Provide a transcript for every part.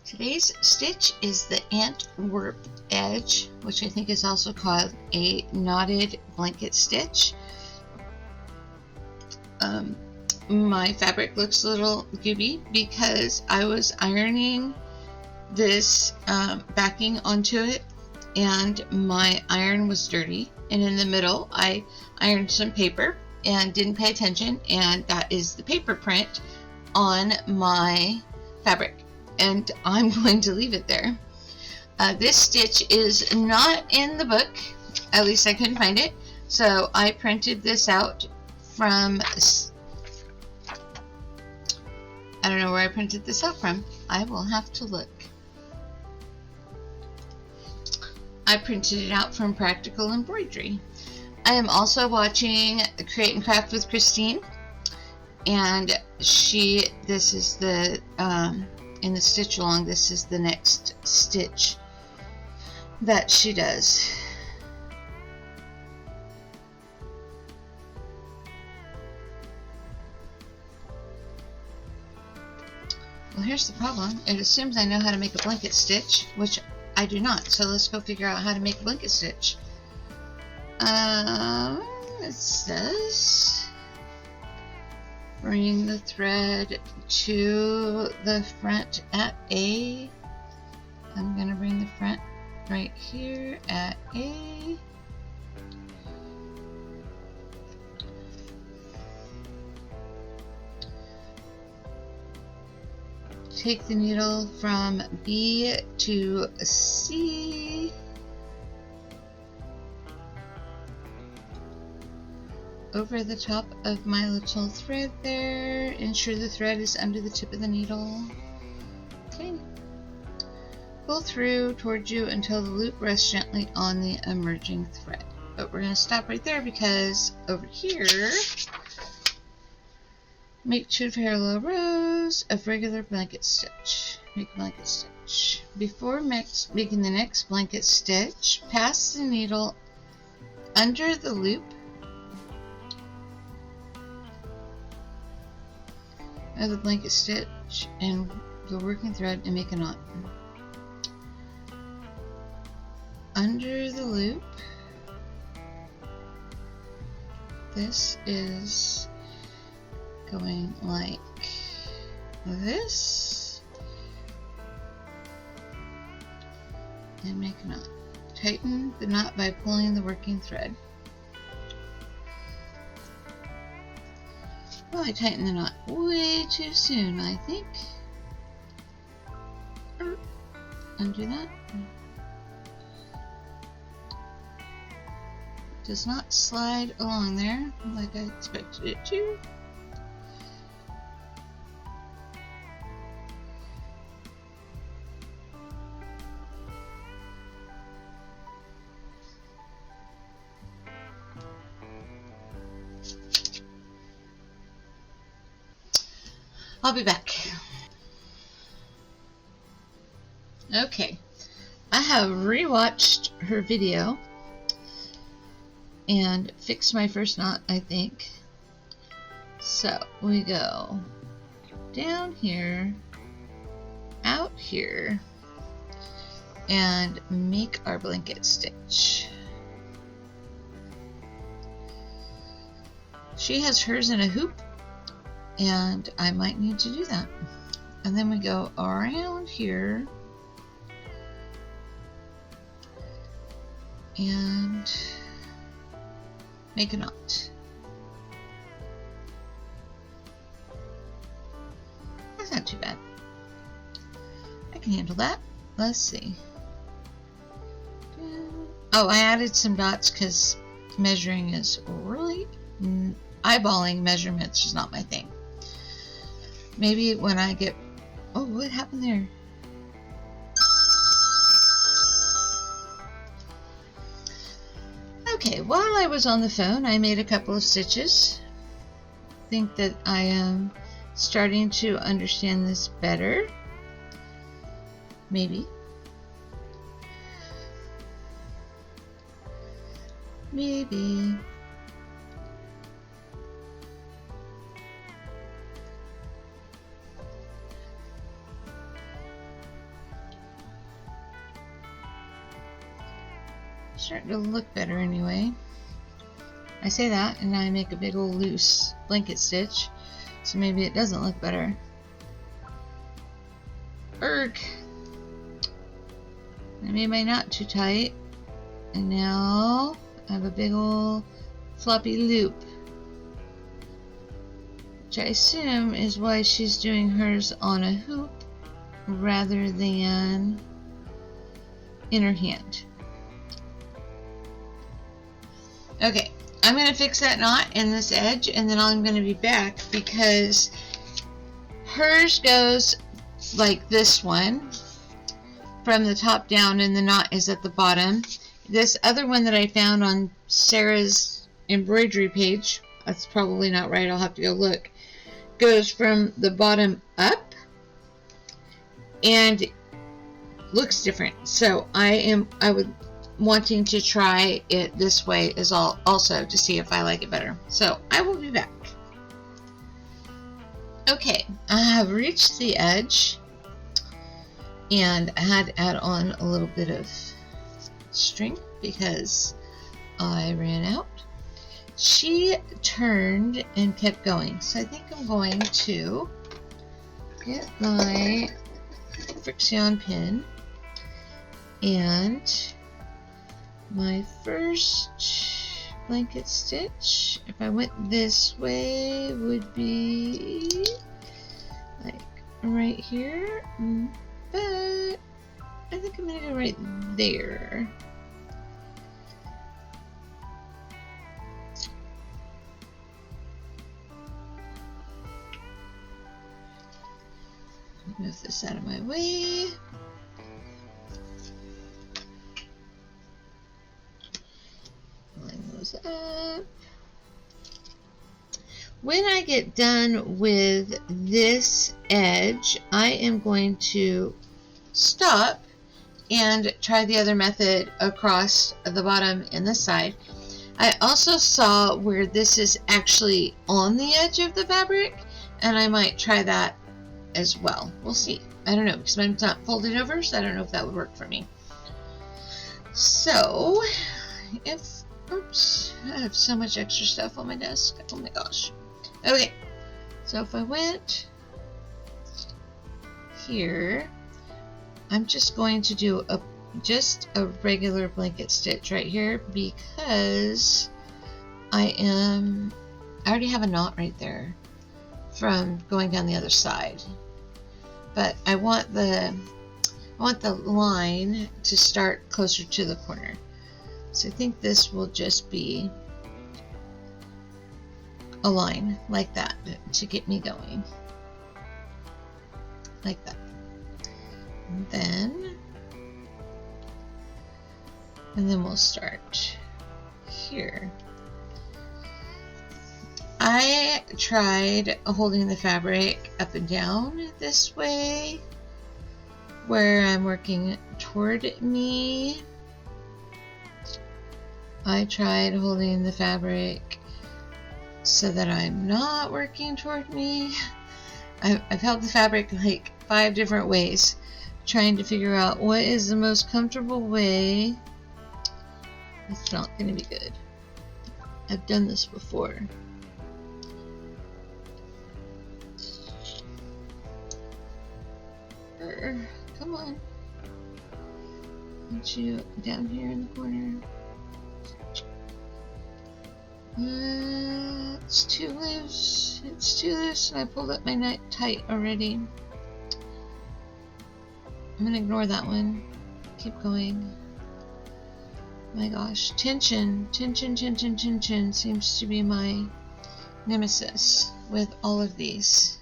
Today's stitch is the Antwerp edge, which I think is also called a knotted blanket stitch. My fabric looks a little gooby because I was ironing this backing onto it and my iron was dirty, and in the middle I ironed some paper and didn't pay attention, and that is the paper print on my fabric, and I'm going to leave it there. This stitch is not in the book, at least I couldn't find it, so I printed this out from, I don't know where I printed this out from. I will have to look. I printed it out from Practical Embroidery. I am also watching Create and Craft with Christine, and this is the, in the stitch along, this is the next stitch that she does. Well, here's the problem. It assumes I know how to make a blanket stitch, which I do not. So let's go figure out how to make a blanket stitch. It says bring the thread to the front at A. I'm going to bring the front right here at A. Take the needle from B to C. Over the top of my little thread there. Ensure the thread is under the tip of the needle. Okay. Pull through towards you until the loop rests gently on the emerging thread. But we're going to stop right there because over here, make 2 parallel rows of regular blanket stitch. Make a blanket stitch. Before making the next blanket stitch, pass the needle under the loop of the blanket stitch and the working thread and make a knot. Under the loop, this is going like this, and make a knot. Tighten the knot by pulling the working thread. Well, I tightened the knot way too soon, I think. Undo that. Does not slide along there like I expected it to. I'll be back. Okay, I have rewatched her video and fixed my first knot, I think. So we go down here, out here, and make our blanket stitch. She has hers in a hoop, and I might need to do that. And then we go around here and make a knot. That's not too bad. I can handle that. Let's see. Oh, I added some dots because measuring is really, eyeballing measurements is not my thing. Maybe when I get, oh, what happened there? Okay, while I was on the phone, I made a couple of stitches. I think that I am starting to understand this better. Maybe. Maybe. Starting to look better anyway. I say that and I make a big old loose blanket stitch, so maybe it doesn't look better. Erg! I made my knot too tight, and now I have a big old floppy loop, which I assume is why she's doing hers on a hoop rather than in her hand. Okay, I'm going to fix that knot in this edge, and then I'm going to be back because hers goes like this one from the top down, and the knot is at the bottom. This other one that I found on Sarah's embroidery page, that's probably not right, I'll have to go look, goes from the bottom up and looks different. So I would wanting to try it this way is also to see if I like it better. So I will be back. Okay, I have reached the edge, and I had to add on a little bit of string because I ran out. She turned and kept going, so I think I'm going to get my friction pin, and my first blanket stitch, if I went this way, would be like right here, but I think I'm going to go right there. Move this out of my way. Line those up. When I get done with this edge, I am going to stop and try the other method across the bottom and the side. I also saw where this is actually on the edge of the fabric, and I might try that as well. We'll see. I don't know, because mine's not folded over, so I don't know if that would work for me. So, oops, I have so much extra stuff on my desk. Oh my gosh. Okay, so if I went here, I'm just going to do just a regular blanket stitch right here because I already have a knot right there from going down the other side. But I want the line to start closer to the corner. So I think this will just be a line like that to get me going. Like that. And then we'll start here. I tried holding the fabric up and down this way where I'm working toward me. I tried holding the fabric so that I'm not working toward me. I've held the fabric like 5 different ways, trying to figure out what is the most comfortable way. It's not going to be good. I've done this before. Come on. Want you down here in the corner. It's too loose. It's too loose, and I pulled up my knot tight already. I'm gonna ignore that one. Keep going. My gosh, tension seems to be my nemesis with all of these.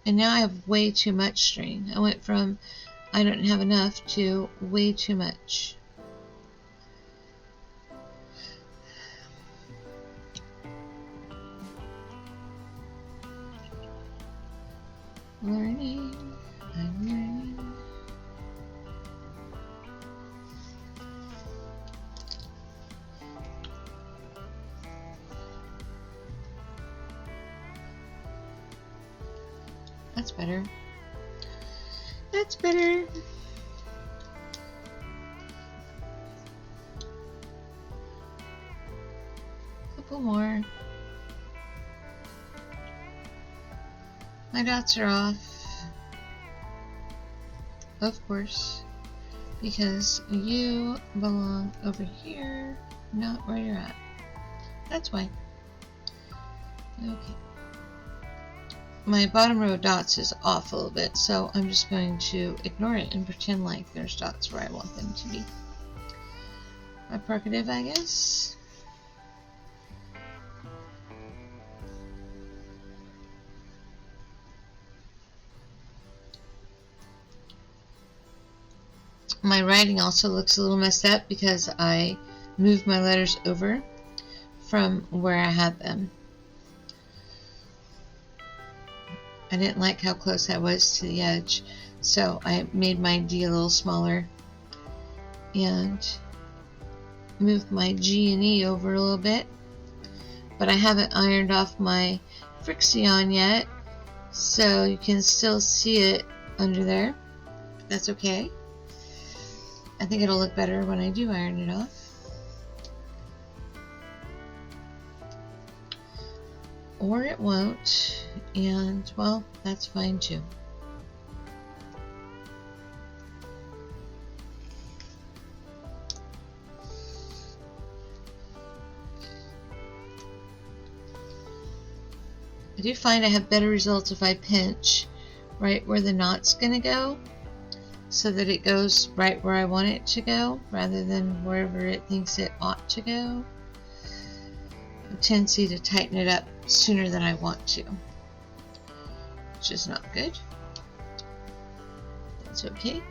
And now I have way too much string. I went from I don't have enough to way too much. Learning, I'm learning. That's better. That's better. couple more. My dots are off, of course, because you belong over here, not where you're at. That's why. Okay. My bottom row of dots is off a little bit, so I'm just going to ignore it and pretend like there's dots where I want them to be. Appropriative, I guess. My writing also looks a little messed up because I moved my letters over from where I had them. I didn't like how close I was to the edge, so I made my D a little smaller and moved my G and E over a little bit. But I haven't ironed off my Frixion yet, so you can still see it under there. That's okay. I think it'll look better when I do iron it off. Or it won't, and well, that's fine too. I do find I have better results if I pinch right where the knot's going to go, so that it goes right where I want it to go, rather than wherever it thinks it ought to go. A tendency to tighten it up sooner than I want to, which is not good. That's okay.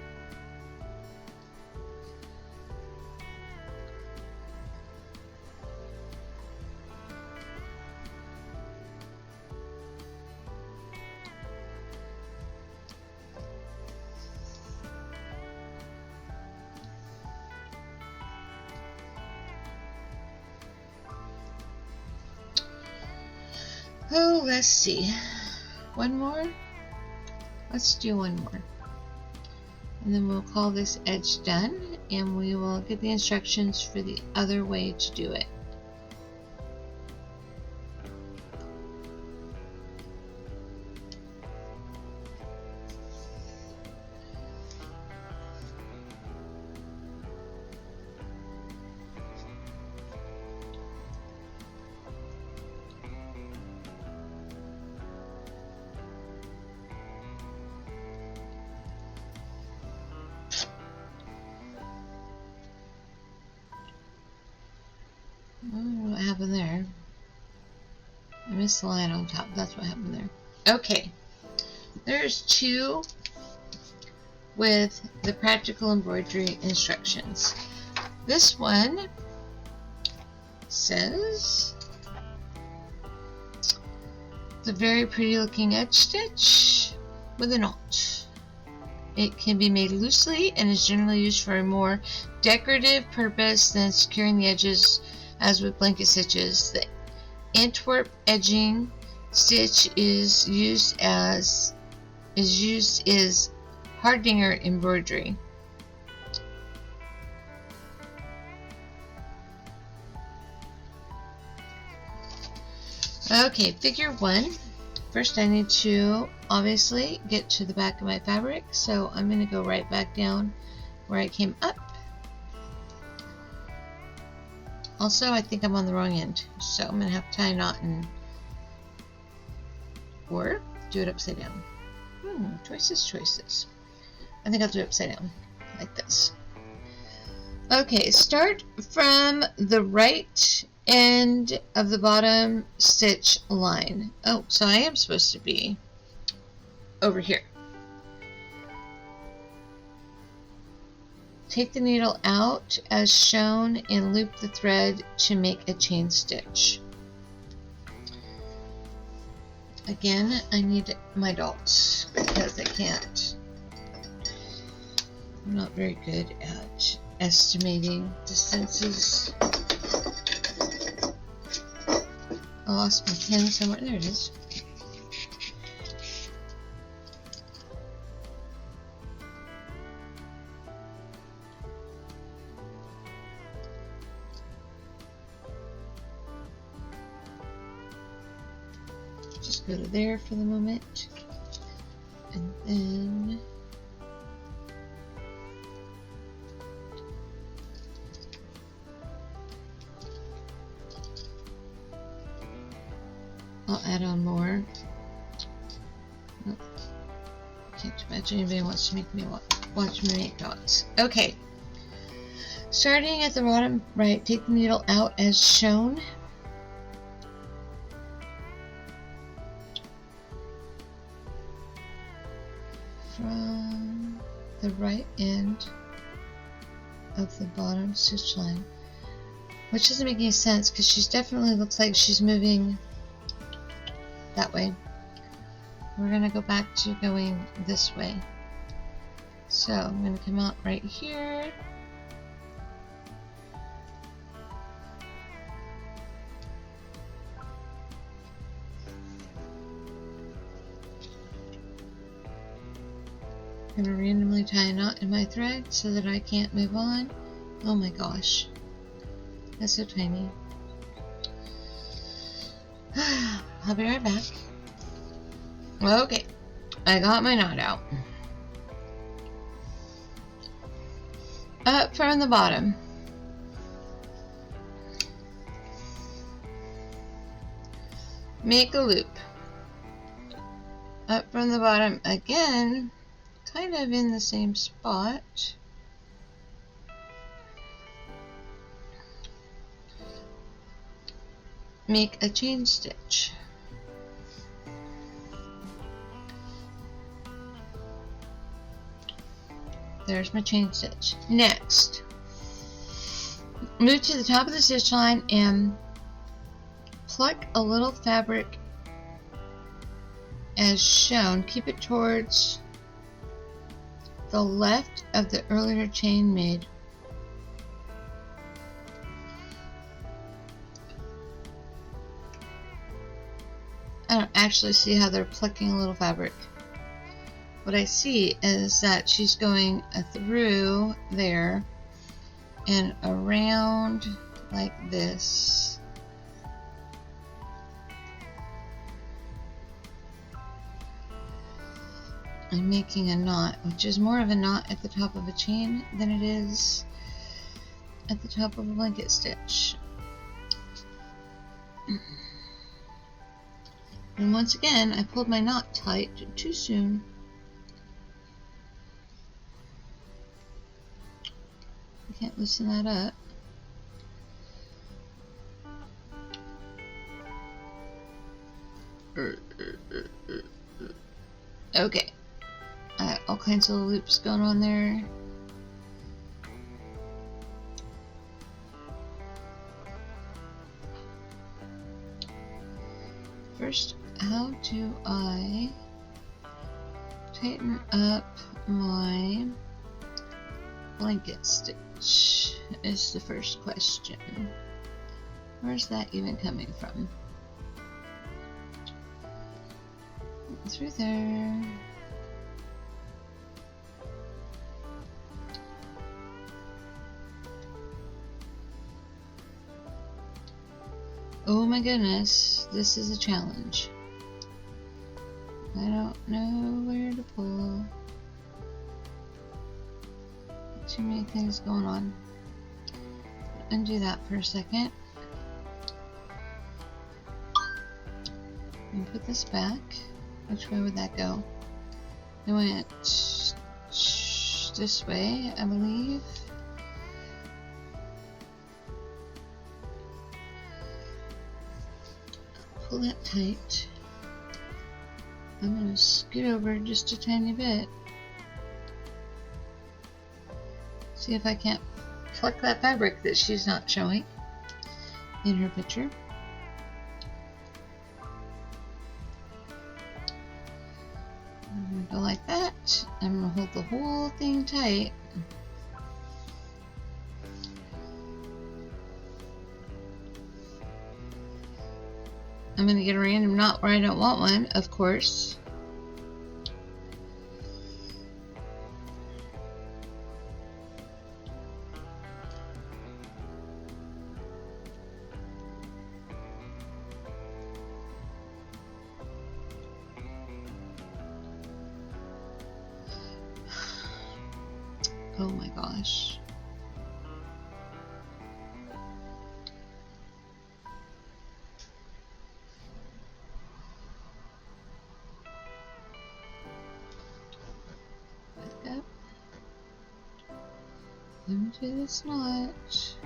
Oh, let's see. One more? Let's do one more. And then we'll call this edge done, and we will get the instructions for the other way to do it. What happened there? I missed the line on top. That's what happened there. Okay. There's two with the practical embroidery instructions. This one says the very pretty looking edge stitch with a knot. It can be made loosely and is generally used for a more decorative purpose than securing the edges, as with blanket stitches. The Antwerp edging stitch is used as Hardinger embroidery. Okay, figure one. First I need to obviously get to the back of my fabric, so I'm going to go right back down where I came up. Also, I think I'm on the wrong end, so I'm going to have to tie a knot and or do it upside down. Choices. I think I'll do it upside down, like this. Okay, start from the right end of the bottom stitch line. Oh, so I am supposed to be over here. Take the needle out as shown and loop the thread to make a chain stitch. Again, I need my dots because I'm not very good at estimating distances. I lost my pen somewhere. There it is. just go to there for the moment. And then I'll add on more. Nope. Can't imagine anybody wants to make me watch me make dots. Okay. Starting at the bottom right, take the needle out as shown. From the right end of the bottom stitch line, which doesn't make any sense because she definitely looks like she's moving that way. We're going to go back to going this way. So I'm going to come out right here. I'm going to randomly tie a knot in my thread so that I can't move on. Oh my gosh. That's so tiny. I'll be right back. Okay. I got my knot out. Up from the bottom. Make a loop. Up from the bottom again. Kind of in the same spot. Make a chain stitch. There's my chain stitch. Next, move to the top of the stitch line and pluck a little fabric as shown. Keep it towards the left of the earlier chain made. I don't actually see how they're plucking a little fabric. What I see is that she's going through there and around like this. I'm making a knot, which is more of a knot at the top of a chain than it is at the top of a blanket stitch. And once again, I pulled my knot tight too soon. I can't loosen that up. Okay. All kinds of loops going on there. First, how do I tighten up my blanket stitch is the first question. Where's that even coming from? Through there. Oh my goodness, this is a challenge. I don't know where to pull. Too many things going on. Undo that for a second. And put this back. Which way would that go? It went this way, I believe. Pull that tight. I'm going to scoot over just a tiny bit. See if I can't pluck that fabric that she's not showing in her picture. I'm going to go like that. I'm going to hold the whole thing tight. I'm going to get a random knot where I don't want one, of course. Oh my gosh. Back up. Into this knot.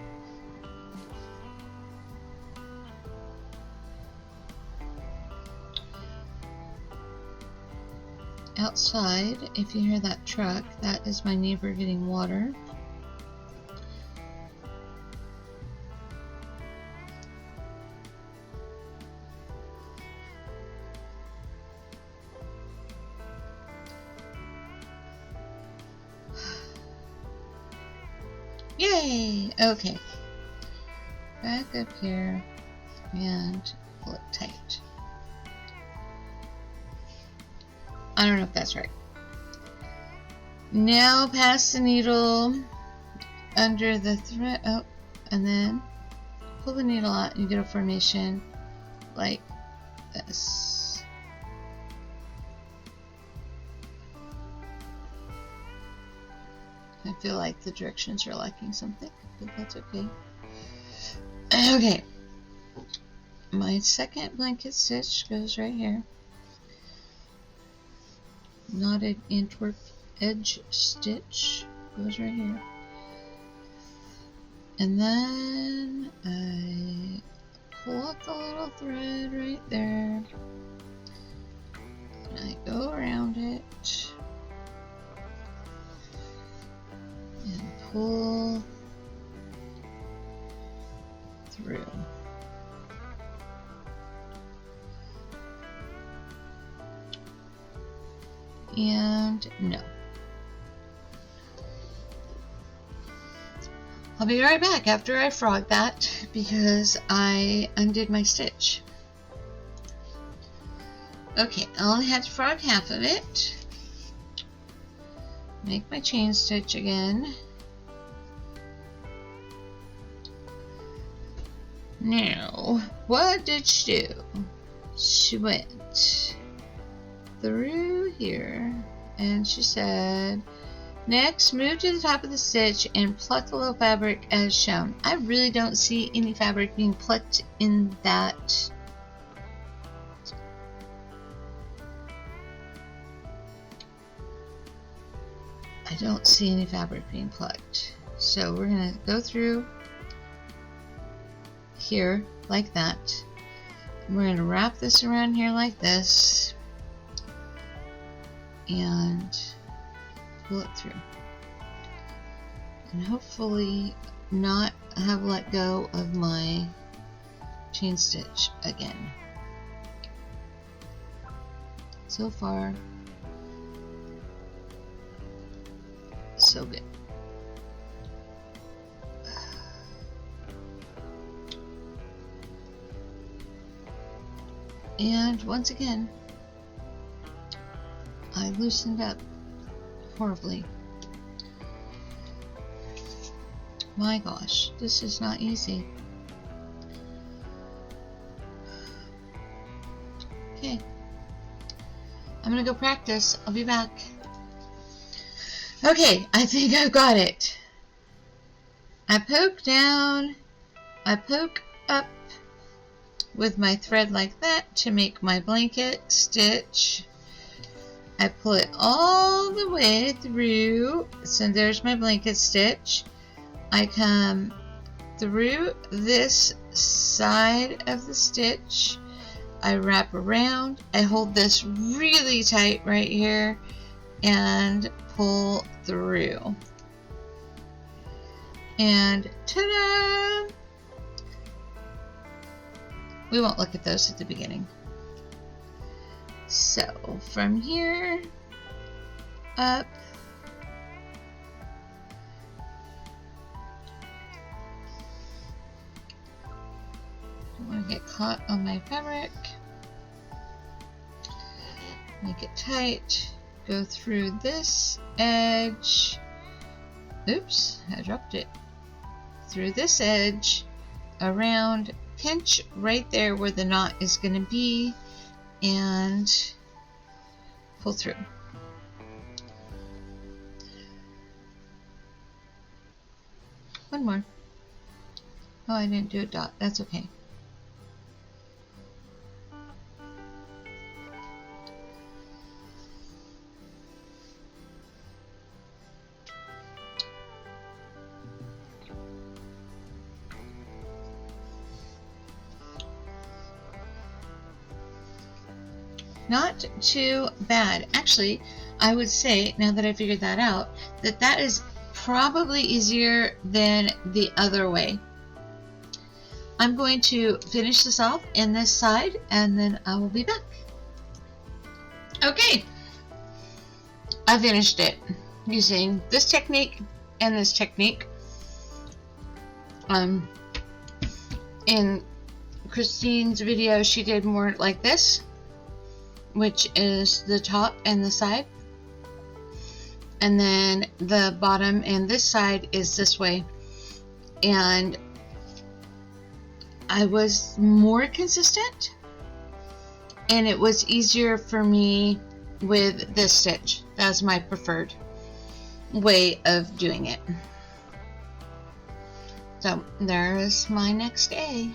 Outside, if you hear that truck, that is my neighbor getting water. Yay! Okay. Back up here and pull it tight. I don't know if that's right. Now pass the needle under the thread. Oh, and then pull the needle out and you get a formation like this. I feel like the directions are lacking something, but that's okay. Okay. My second blanket stitch goes right here. Knotted Antwerp edge stitch goes right here. And then I pull up the little thread right there. And I go around it and pull through. And no. I'll be right back after I frog that because I undid my stitch. Okay, I only had to frog half of it. Make my chain stitch again. Now, what did she do? She went through here and she said, next move to the top of the stitch and pluck a little fabric as shown. I really don't see any fabric being plucked in that. I don't see any fabric being plucked. So we're going to go through here like that. We're going to wrap this around here like this and pull it through. And hopefully not have let go of my chain stitch again. So far, so good. And once again, I loosened up horribly. My gosh, this is not easy. Okay, I'm gonna go practice. I'll be back. Okay, I think I've got it. I poke down, I poke up with my thread like that to make my blanket stitch. I pull it all the way through, so there's my blanket stitch. I come through this side of the stitch. I wrap around. I hold this really tight right here and pull through. And ta-da! We won't look at those at the beginning. So from here up, don't want to get caught on my fabric. Make it tight. Go through this edge. Oops, I dropped it. Through this edge, around, pinch right there where the knot is going to be, and pull through. One more. Oh, I didn't do a dot. That's okay. Not too bad. Actually, I would say, now that I figured that out, that that is probably easier than the other way. I'm going to finish this off in this side, and then I will be back. Okay, I finished it using this technique and this technique. In Christine's video, she did more like this, which is the top and the side, and then the bottom and this side is this way, and I was more consistent, and it was easier for me with this stitch. That's my preferred way of doing it. So there's my next day.